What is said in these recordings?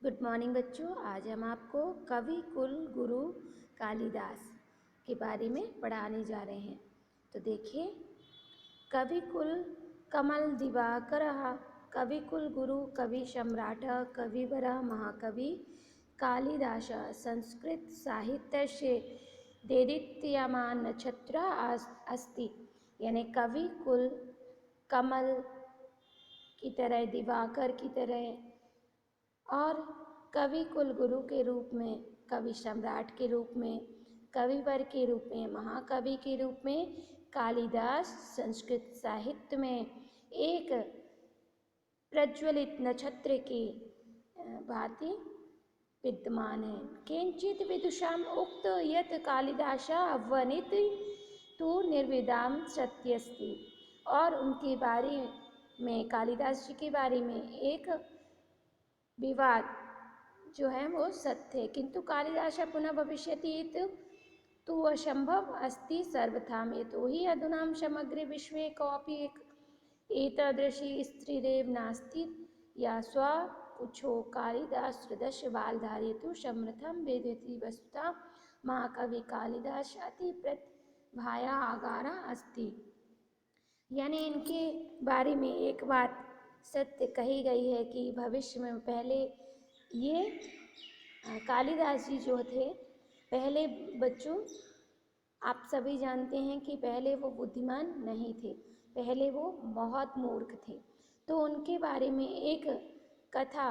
Good morning बच्चों। आज हम आपको कवि कुल गुरु कालिदास के बारे में पढ़ाने जा रहे हैं। तो देखिए, कवि कुल कमल दिवाकरः कवि कुल गुरु कवि सम्राट कविवरः महाकवि कालिदास संस्कृत साहित्यस्य देदीप्यमान नक्षत्र अस्ति। यानी कवि कुल कमल की तरह, दिवाकर की तरह और कवि कुलगुरु के रूप में, कवि सम्राट के रूप में, कविवर के रूप में, महाकवि के रूप में कालिदास संस्कृत साहित्य में एक प्रज्वलित नक्षत्र की भांति विद्यमान है। किंचित विदुषाम उक्त यत् कालिदास अवनित तु निर्विदाम सत्यस्ति। और उनके बारे में, कालिदास जी के बारे में एक विवाद जो है वो सत्य है, किंतु कालिदास पुनः भविष्यति तो असंभव अस्ति सर्वथा में। तो ही अधुना समग्रे विश्वे कोऽपि एतादृशी स्त्रीरेव नास्ति या स्वपुच्छो कालिदास सदृश बाल धारयतु समर्थं वेदेति। वस्तुतः महाकवि कालिदास अति प्रतिभाया आगारा अस्ति। यानी इनके बारे में एक बात सत्य कही गई है कि भविष्य में, पहले ये कालिदास जी जो थे, पहले बच्चों आप सभी जानते हैं कि पहले वो बुद्धिमान नहीं थे, पहले वो बहुत मूर्ख थे। तो उनके बारे में एक कथा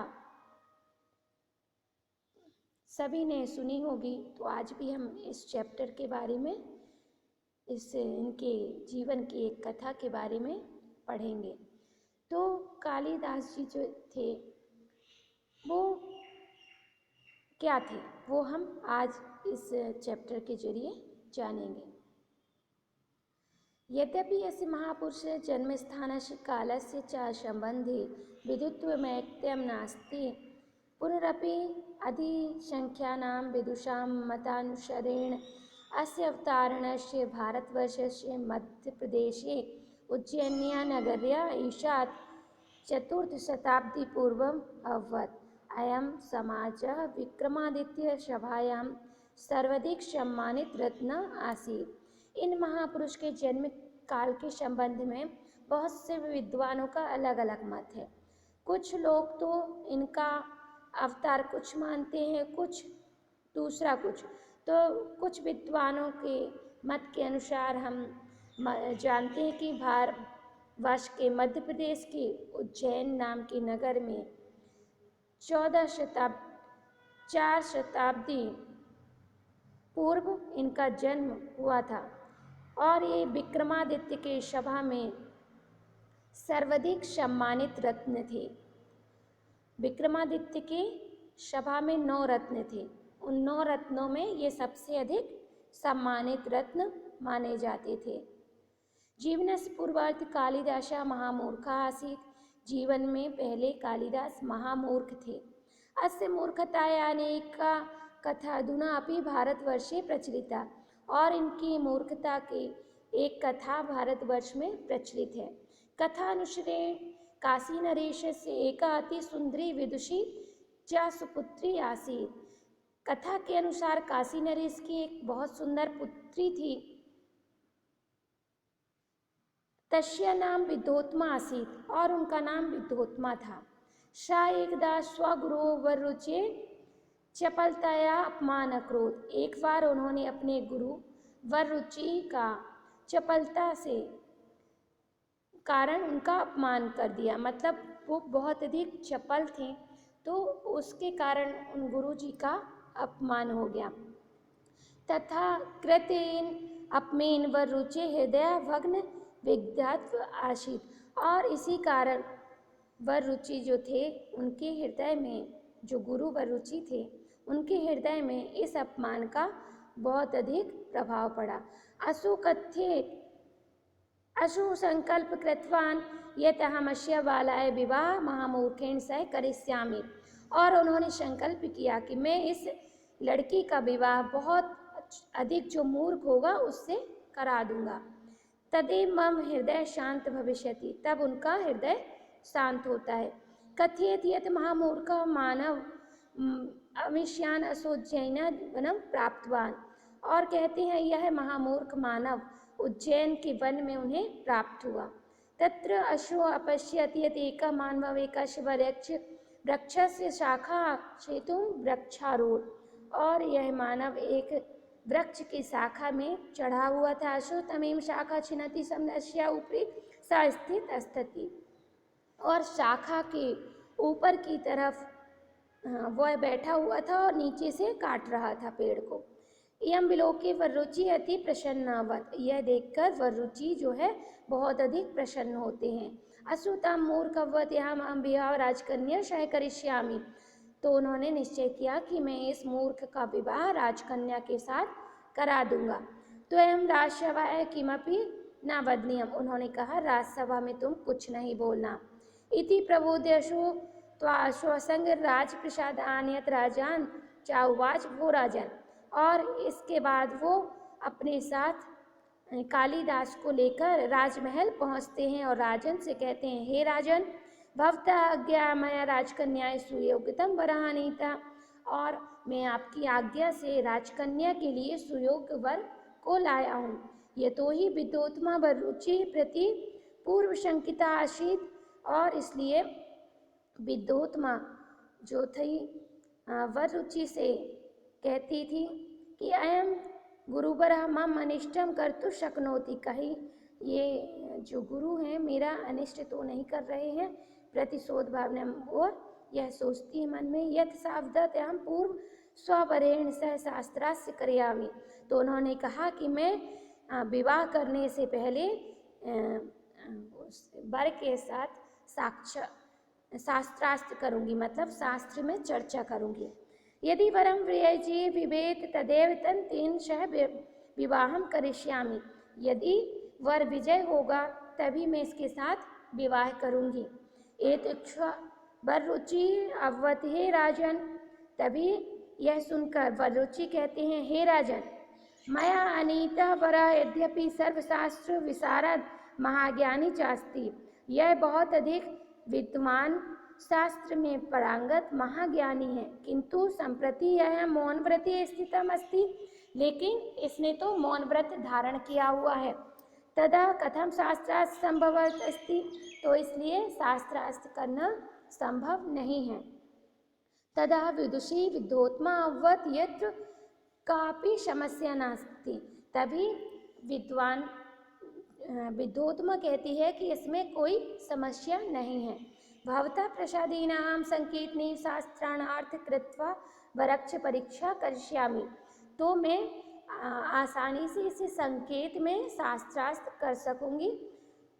सभी ने सुनी होगी। तो आज भी हम इस चैप्टर के बारे में, इनके जीवन की एक कथा के बारे में पढ़ेंगे। तो कालिदास जी जो थे वो क्या थे, वो हम आज इस चैप्टर के जरिए जानेंगे। यद्यपि अस्य महापुरुषस्य जन्मस्थानस्य कालस्य च सम्बन्धे विद्वत्त्वमैक्यं नास्ति, पुनरपि अधिसंख्यानां विदुषां मतानुसारेण अस्य अवतारणस्य भारतवर्षस्य मध्यप्रदेशे उज्जयिन्यानगर्या ईशात् चतुर्थशताब्दीपूर्वम् अभवत्। अयं समाजः विक्रमादित्यसभायां सर्वाधिक सम्मानित रत्न आसीत्। इन महापुरुष के जन्म काल के संबंध में बहुत से विद्वानों का अलग अलग मत है। कुछ लोग तो इनका अवतार कुछ मानते हैं, कुछ दूसरा कुछ। तो कुछ विद्वानों के मत के अनुसार हम जानते हैं कि भारतवर्ष के मध्य प्रदेश के उज्जैन नाम के नगर में 4 शताब्दी पूर्व इनका जन्म हुआ था। और ये विक्रमादित्य के सभा में सर्वाधिक सम्मानित रत्न थे। विक्रमादित्य के सभा में 9 रत्न थे। उन 9 रत्नों में ये सबसे अधिक सम्मानित रत्न माने जाते थे। जीवनस्य पूर्वार्ध कालिदास महामूर्खः आसीत्। जीवन में पहले कालिदास महामूर्ख थे। अस्य मूर्खताया अनेका कथा अधुना अपि भारतवर्षे प्रचलिता। और इनकी मूर्खता की एक कथा भारतवर्ष में प्रचलित है। कथा अनुसारेण काशी नरेशस्य एका अति सुंदरी विदुषी च सुपुत्री आसीत्। कथा के अनुसार काशी नरेश की एक बहुत सुंदर पुत्री थी। तस्य नाम विद्योत्मा आसीत्। और उनका नाम विद्योत्मा था। सा एकदा स्वगुरोः वररुचे चपलताया अपमान अकरोत्। एक बार उन्होंने अपने गुरु वररुचि का चपलता से कारण उनका अपमान कर दिया। मतलब वो बहुत अधिक चपल थे, तो उसके कारण उन गुरु जी का अपमान हो गया। तथा कृतेन अपमेन वररुचे हृदय भग्न विदग्धत्व आसीत्। और इसी कारण वररुचि जो थे, उनके हृदय में, जो गुरु वररुचि थे, उनके हृदय में इस अपमान का बहुत अधिक प्रभाव पड़ा। अशु संकल्प कृतवान यत् अहमस्य बालाय विवाह महामूर्खेण सह करिष्यामि। और उन्होंने संकल्प किया कि मैं इस लड़की का विवाह बहुत अधिक जो मूर्ख होगा उससे करा दूंगा। तदेव मम हृदय शांत भविष्यति। तब उनका हृदय शांत होता है। कथयेत यत् महामूर्ख मानव अमिष्यान असोज्जैन वनम प्राप्तवान। और कहते हैं यह महामूर्ख मानव उज्जैन के वन में उन्हें प्राप्त हुआ। तत्र अशो अपश्यत यत् एकः मानवः एकस्य वृक्षस्य शाखा क्षेतुं वृक्षारूढ़। और यह मानव एक वृक्ष की शाखा में चढ़ा हुआ था। अशो तमें शाखा छिन्नति समस्या ऊपरी सा स्थित अस्ति। और शाखा के ऊपर की तरफ वह बैठा हुआ था और नीचे से काट रहा था पेड़ को। यम विलोके वरुचि अति प्रसन्नावत। यह देखकर वरुचि जो है बहुत अधिक प्रसन्न होते हैं। असुतम मूर्खवत हम विवाह राजकन्या शह करिष्यामि। तो उन्होंने निश्चय किया कि मैं इस मूर्ख का विवाह राजकन्या के साथ करा दूंगा। तो एम राजसभा किमपि न वदनीयम। उन्होंने कहा राजसभा में तुम कुछ नहीं बोलना। इति प्रबोध्यशो त्वाश्वसंग राजप्रसाद आनयत राजान चाउवाच वो राजन। और इसके बाद वो अपने साथ कालिदास को लेकर राजमहल पहुंचते हैं और राजन से कहते हैं, हे राजन, भवता आज्ञा मया राजकन्या सुयोग्यतम वरानीता। और मैं आपकी आज्ञा से राजकन्या के लिए सुयोग्य वर को लाया हूँ। ये तो ही विद्योत्मा वरुचि प्रति पूर्व शंकिता आशीत। और इसलिए विद्योत्मा जो थी वरुचि से कहती थी कि अयम गुरुवर मम अनिष्टम कर्तुं शक्नोति। कहीं ये जो गुरु हैं मेरा अनिष्ट तो नहीं कर रहे हैं। प्रतिशोध भावना और यह सोचती है मन में, यथ सावधत हम पूर्व स्ववरेण सह शास्त्रास्य करयामि। तो उन्होंने कहा कि मैं विवाह करने से पहले वर के साथ शास्त्रास्त्र करूंगी, मतलब शास्त्र में चर्चा करूंगी। यदि वरम व्रयजे विवेत तदेव तेन सह विवाहम करिष्यामि। यदि वर विजय होगा तभी मैं इसके साथ विवाह करूंगी। एतच्छ्वा वरुचि अववत, हे राजन। तभी यह सुनकर वरुचि कहते हैं, हे राजन, मया अनीता वरा यद्यपि सर्वशास्त्र विशारद महाज्ञानी चास्ति। यह बहुत अधिक विद्वान, शास्त्र में पारंगत महाज्ञानी है, किंतु संप्रति यह मौन व्रते स्थितम अस्ति। लेकिन इसने तो मौन व्रत धारण किया हुआ है। तदा कथम शास्त्रास्त्र संभवत अस्ति। तो इसलिए शास्त्रास्त्र करना संभव नहीं है। तदा विदुषी विद्योत्मा अववत यत्र कापि समस्या नास्ति। तभी विद्वान विद्योत्मा कहती है कि इसमें कोई समस्या नहीं है। भवता प्रसादीनां संकेतने शास्त्राणार्थ कृत्वा वरक्ष परीक्षा करिष्यामि। तो मैं आसानी से इसे संकेत में शास्त्रास्त्र कर सकूंगी,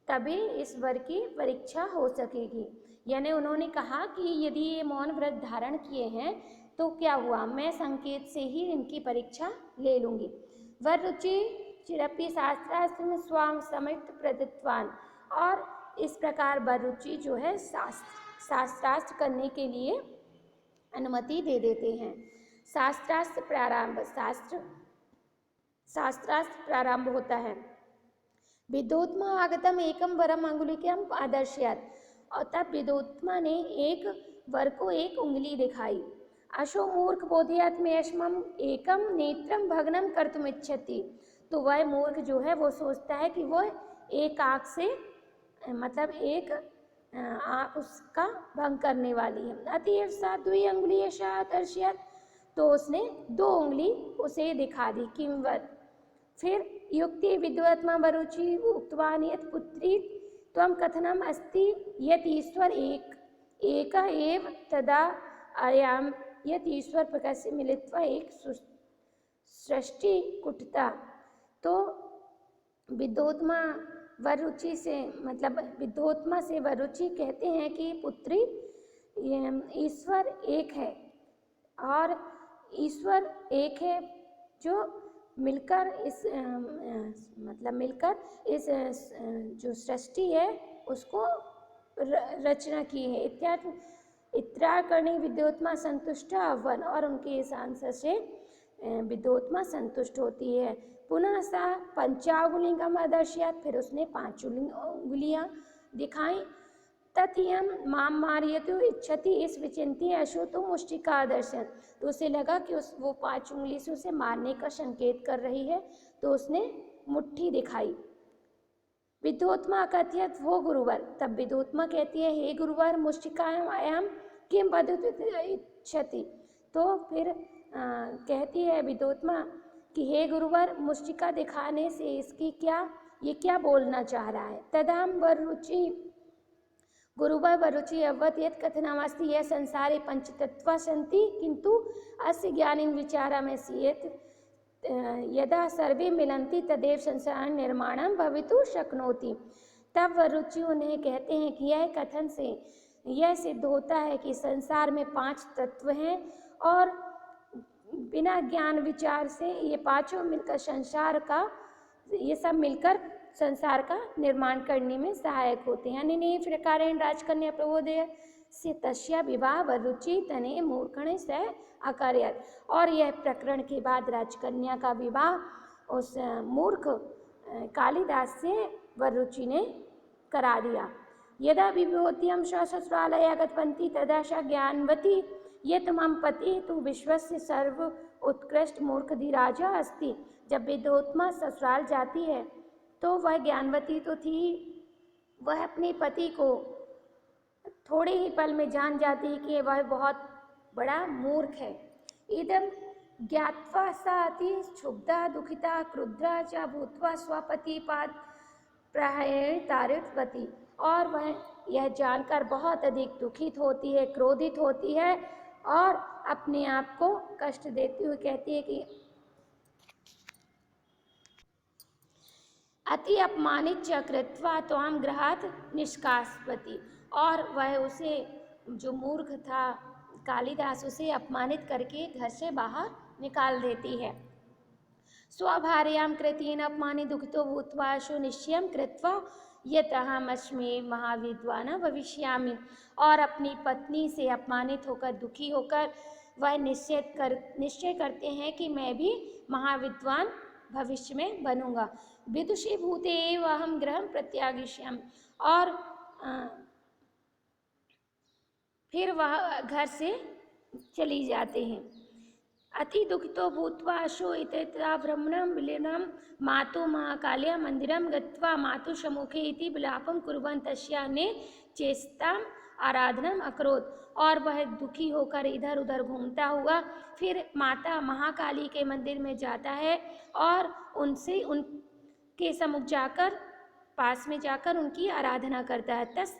तभी इस वर की परीक्षा हो सकेगी। यानी उन्होंने कहा कि यदि ये मौन व्रत धारण किए हैं तो क्या हुआ, मैं संकेत से ही इनकी परीक्षा ले लूंगी। वरुचि चिरपि शास्त्रास्त्र में स्वाम समित प्रदत्तवान। और इस प्रकार वरुचि जो है शास्त्रास्त्र करने के लिए अनुमति दे देते हैं। शास्त्रास्त्र प्रारंभ। शास्त्रास्त्र प्रारंभ होता है। विद्योत्मा आगतम एकम वरम अंगुलिकम आदर्शयत। और तब विद्योत्मा ने एक वर को एक उंगली दिखाई। अशो मूर्ख बोधयत में यशमम एकम नेत्रम भग्नम कर्तुमिच्छति। तो वह मूर्ख जो है वो सोचता है कि वो एक आँख से, मतलब एक आँख उसका भंग करने वाली है। अतएव सा द्वि अंगुली दर्शयत। तो उसने दो उंगली उसे दिखा दी। किंवत फिर युक्ति विद्वत्मा वरुचि उक्तवान यत् पुत्री त्वं कथनम अस्ति यत् ईश्वर एक एव तदा आयाम यत् ईश्वर प्रकाश से मिलित्वा एक सृष्टि कुटता। तो विद्योत्मा वरुचि से, मतलब विद्योत्मा से वरुचि कहते हैं कि पुत्री, ईश्वर एक है और ईश्वर एक है जो मिलकर इस मिलकर इस जो सृष्टि है उसको रचना की है। इत्यादि करणी विद्योत्मा संतुष्ट अवन। और उनके इस आंसर से विद्योत्मा संतुष्ट होती है। पुनः सा पंचांगुलिंगम आदर्शयत। फिर उसने 5 उंगलियां दिखाई। तथियम माम मारियतु इच्छति इस विचिंती अशुतु मुष्टिका दर्शन। तो उसे लगा कि वो 5 उंगली से उसे मारने का संकेत कर रही है, तो उसने मुट्ठी दिखाई। विद्योत्मा कथयत वो गुरुवर, तब विद्योत्मा कहती है हे गुरुवर मुष्टिकायाम किम वदतु इच्छति। तो फिर कहती है विद्योत्मा कि हे गुरुवर मुष्टिका दिखाने से इसकी ये क्या बोलना चाह रहा है। तदाम वरुचि गुरुवर वरुचि अवत यत् कथनामस्ति यह संसारे पंचतत्वा सन्ति किंतु अस्य ज्ञानिन विचारमसि यत् यदा सर्वे मिलन्ति तदेव संसार निर्माणं भवितुं शक्नोति। तब वरुचि उन्हें कहते हैं कि यह कथन से यह सिद्ध होता है कि संसार में 5 तत्व हैं और बिना ज्ञान विचार से ये पांचों मिलकर संसार का निर्माण करने में सहायक होते हैं। अनेन प्रकारेण राजकन्या प्रबोधय से तस्या विवाह वरुचि तने मूर्खणे से अकार्यत। और यह प्रकरण के बाद राजकन्या का विवाह उस मूर्ख कालिदास से वरुचि ने करा दिया। यदा विभूतियं ससुरालया गतवती तदा सा ज्ञानवती यत् मम पति तु विश्वस्य सर्व उत्कृष्ट मूर्ख धीराजा अस्ति। जब विद्योत्मा ससुराल जाती है तो वह ज्ञानवती तो थी, वह अपने पति को थोड़े ही पल में जान जाती है कि वह बहुत बड़ा मूर्ख है। इदं ज्ञात्वा सा अति क्षुब्धा दुखिता क्रुद्धा च भूत्वा स्वपतिपाद प्रहृतारितवती। और वह यह जानकर बहुत अधिक दुखित होती है, क्रोधित होती है और अपने आप को कष्ट देती हुई कहती है कि अति अपमानित च कृत्वा त्वां गृहात् निष्कासयति। और वह उसे, जो मूर्ख था कालिदास, उसे अपमानित करके घर से बाहर निकाल देती है। स्वभार्यां कृतेन अपमाने दुखितो भूत्वा सुनिश्चयं कृत्वा यत् अहमस्मि महाविद्वान् भविष्यामि। और अपनी पत्नी से अपमानित होकर, दुखी होकर वह निश्चय करते हैं कि मैं भी महाविद्वान भविष्य में बनूंगा। विदुषी भूते एव अहम गृहं प्रत्यागमिष्यामि। और फिर वह घर से चली जाते हैं। अति दुखितो भूत्वा अशो इत्यत्र ब्रह्मणं विलीनं मातु महाकाल्या मंदिरं गत्वा मातु सम्मुखे इति विलापं कुर्वन् तस्याः ने चेष्टाम् आराधनम् अकरोत्। और वह दुखी होकर इधर उधर घूमता हुआ फिर माता महाकाली के मंदिर में जाता है और उनके सम्मुख जाकर, पास में जाकर उनकी आराधना करता है। तस्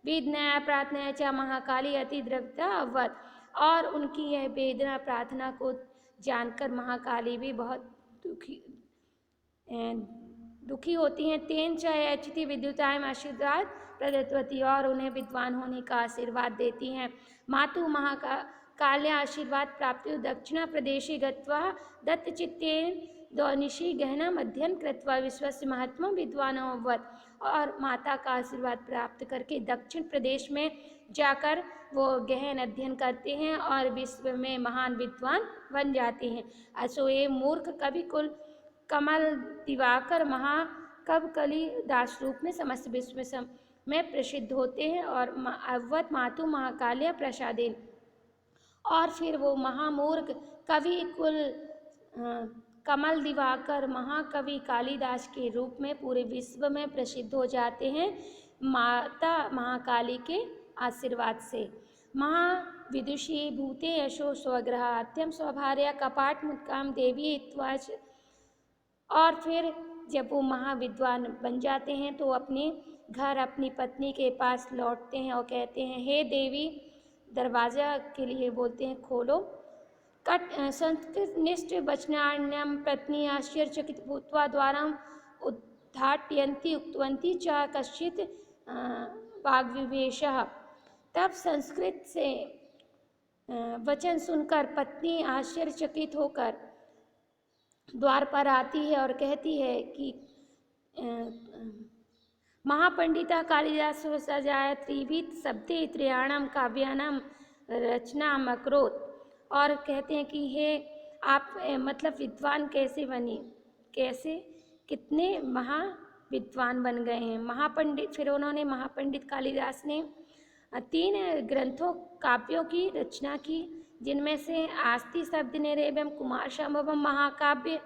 वेदना प्रार्थना च महाकाली अति द्रविता अवत। और उनकी यह वेदना प्रार्थना को जानकर महाकाली भी बहुत दुखी होती हैं। तेन च यच्छति विद्युतायम आशीर्वाद प्रदत्तवती। और उन्हें विद्वान होने का आशीर्वाद देती हैं। मातु महाकाल्या आशीर्वाद प्राप्ति दक्षिण प्रदेशे गत्वा दत्तचित्तेन द्वानिशि गहनम् अध्ययन कृत्वा विश्वस्य महात्मा विद्वान अभवत्। और माता का आशीर्वाद प्राप्त करके दक्षिण प्रदेश में जाकर वो गहन अध्ययन करते हैं और विश्व में महान विद्वान बन जाते हैं। असोए मूर्ख कवि कुल कमल दिवाकर महाकवि कालिदास रूप में समस्त विश्व में प्रसिद्ध होते हैं। और अवत मातु महाकाल्या प्रसादेन। और फिर वो महामूर्ख कवि कुल कमल दिवाकर महाकवि कालिदास के रूप में पूरे विश्व में प्रसिद्ध हो जाते हैं माता महाकाली के आशीर्वाद से। महाविदुषी भूते यशो स्वगृहात्यम स्वभार्या कपाट मुत्काम देवी इत्वाच। और फिर जब वो महाविद्वान बन जाते हैं तो अपने घर अपनी पत्नी के पास लौटते हैं और कहते हैं हे देवी, दरवाज़ा के लिए बोलते हैं खोलो। संस्कृत निष्ठ वचनान्यम पत्नी आश्चर्यचकित भूत्वा द्वारम् उद्घाटयन्ती उक्तवती च कश्चित् वाग्विवेशः। तब संस्कृत से वचन सुनकर पत्नी आश्चर्यचकित होकर द्वार पर आती है और कहती है कि महापंडिता कालिदास सजाय त्रिविध शब्दे त्रयाणाम काव्यानाम रचनाम अकरोत्। और कहते हैं कि हे आप मतलब विद्वान कैसे बने, कैसे कितने महाविद्वान बन गए हैं महापंडित। फिर उन्होंने महापंडित कालिदास ने 3 ग्रंथों काव्यों की रचना की, जिनमें से आस्ति शब्दनिरेवम कुमार संभवम महाकाव्य,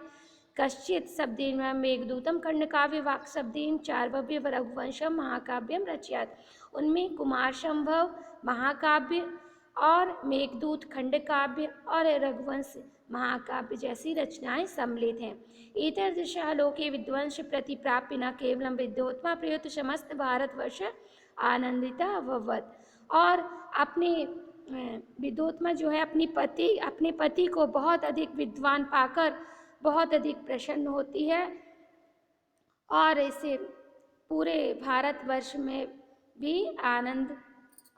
कश्चित शब्देन मेघदूतम खंडकाव्य वाक् शब्देन चार्वव्य रघुवंशम महाकाव्यम रचयात। उनमें कुमार संभव महाकाव्य और मेघदूत खंडकाव्य और रघुवंश महाकाव्य जैसी रचनाएं सम्मिलित हैं। एतदृशः लोके विद्वंस प्रति प्राप्य न केवलं विद्योत्मा प्रयुक्त समस्त भारतवर्ष आनंदिता अभवत्। और अपने विद्योत्मा जो है अपने पति को बहुत अधिक विद्वान पाकर बहुत अधिक प्रसन्न होती है और इसे पूरे भारतवर्ष में भी आनंद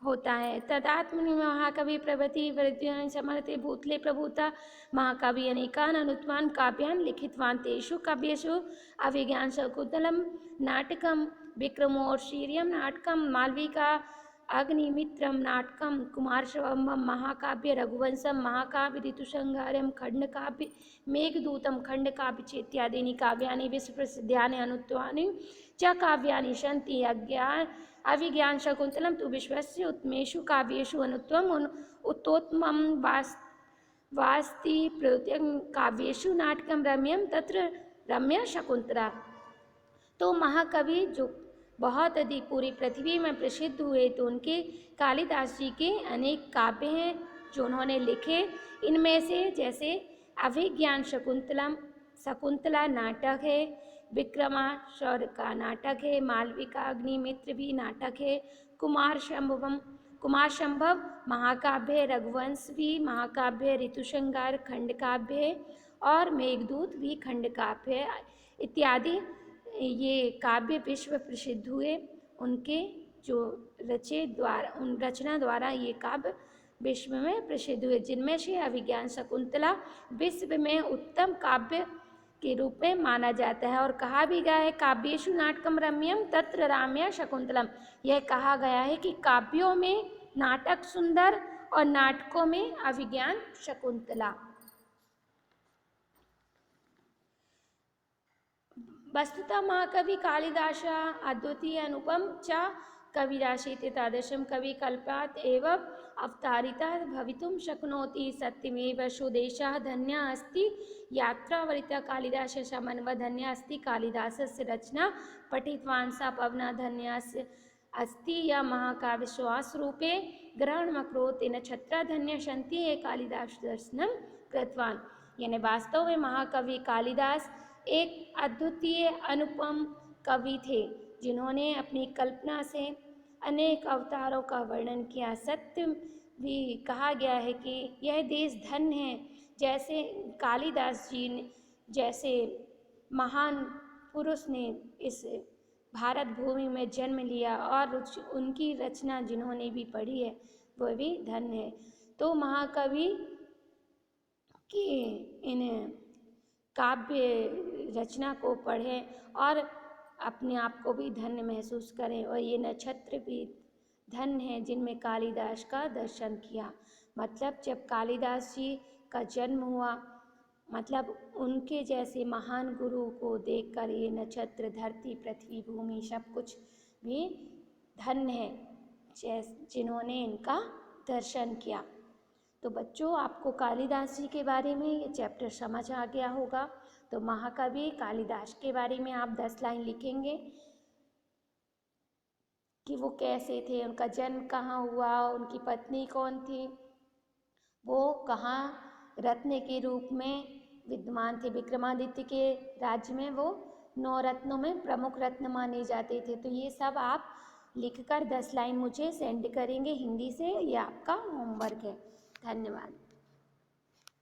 होता है। तदात्मनि महाकवि प्रभृति वृद्धियां समर्थे भूतले प्रभुता महाकवि अनेकान अनुत्तमान् काव्यान् लिखितवान्। तेषु काव्येषु अभिज्ञान शकुन्तलम नाटकम, विक्रमोर्वशीयम नाटकम, मालविका अग्निमित्रम नाटकम, कुमारसंभवम महाकाव्य, रघुवंशम महाकाव्य, ऋतुसंहारम खंडकाव्य, मेघदूतम खंडकाव्य चेत्यादीनि काव्यानि विश्वप्रसिद्धानि अनुत्तमानि च काव्यानि सन्ति। अभिज्ञान शकुन्तलम तु विश्वस्य उत्तमेषु काव्येषु अनुत्तमम् उत्तोत्तमं वास्ति। प्रयुक्तं काव्येषु नाटकं रम्यं तत्र रम्या शकुन्तला। तो महाकवि जो बहुत अधिक पूरी पृथ्वी में प्रसिद्ध हुए, तो उनके कालिदास जी के अनेक काव्य हैं जो उन्होंने लिखे। इनमें से जैसे अभिज्ञान शकुंतला नाटक है, विक्रमाशौर्य का नाटक है, मालविका अग्निमित्र भी नाटक है, कुमार संभव महाकाव्य है, रघुवंश भी महाकाव्य, ऋतुसंहार खंडकाव्य है और मेघदूत भी खंडकाव्य है इत्यादि। ये काव्य विश्व प्रसिद्ध हुए। उनके जो उन रचना द्वारा ये काव्य विश्व में प्रसिद्ध हुए, जिनमें से अभिज्ञान शकुंतला विश्व में उत्तम काव्य के रूप में माना जाता है। और कहा भी गया है काव्येषु नाटकम रम्यम तत्र राम्या शकुंतलम। यह कहा गया है कि काव्यों में नाटक सुंदर और नाटकों में अभिज्ञान शकुंतला। वस्तुतः महाकवि कालिदास अद्वितीय अनुपम च कविराशीति तादृशं कवि कल्पात् एव अवतारितः भवितुं शक्नोति। सत्यमेव सुदेशः धन्यः अस्ति यात्रावरितः कालिदासः समन्वयः धन्यः अस्ति। कालिदासस्य रचना पठितवान् स पवनः धन्यः अस्ति। यः महाकाव्य श्वासरूपे ग्रहणमकरोत् तेन छत्रः धन्यः सन्ति ये कालिदास दर्शनं कृतवान्। यानी वास्तव में महाकवि कालिदास एक अद्वितीय अनुपम कवि थे, जिन्होंने अपनी कल्पना से अनेक अवतारों का वर्णन किया। सत्य भी कहा गया है कि यह देश धन्य है, जैसे कालिदास जी ने जैसे महान पुरुष ने इस भारत भूमि में जन्म लिया और उनकी रचना जिन्होंने भी पढ़ी है वह भी धन्य है। तो महाकवि की इन काव्य रचना को पढ़ें और अपने आप को भी धन्य महसूस करें। और ये नक्षत्र भी धन्य हैं जिनमें कालिदास का दर्शन किया। मतलब जब कालिदास जी का जन्म हुआ, मतलब उनके जैसे महान गुरु को देखकर ये नक्षत्र, धरती, पृथ्वी, भूमि सब कुछ भी धन्य है जिन्होंने इनका दर्शन किया। तो बच्चों, आपको कालिदास जी के बारे में ये चैप्टर समझ आ गया होगा। तो महाकवि कालिदास के बारे में आप 10 लाइन लिखेंगे कि वो कैसे थे, उनका जन्म कहाँ हुआ, उनकी पत्नी कौन थी, वो कहाँ रत्न के रूप में विद्यमान थे। विक्रमादित्य के राज्य में वो 9 रत्नों में प्रमुख रत्न माने जाते थे। तो ये सब आप लिखकर 10 लाइन मुझे सेंड करेंगे हिंदी से। ये आपका होमवर्क है। धन्यवाद।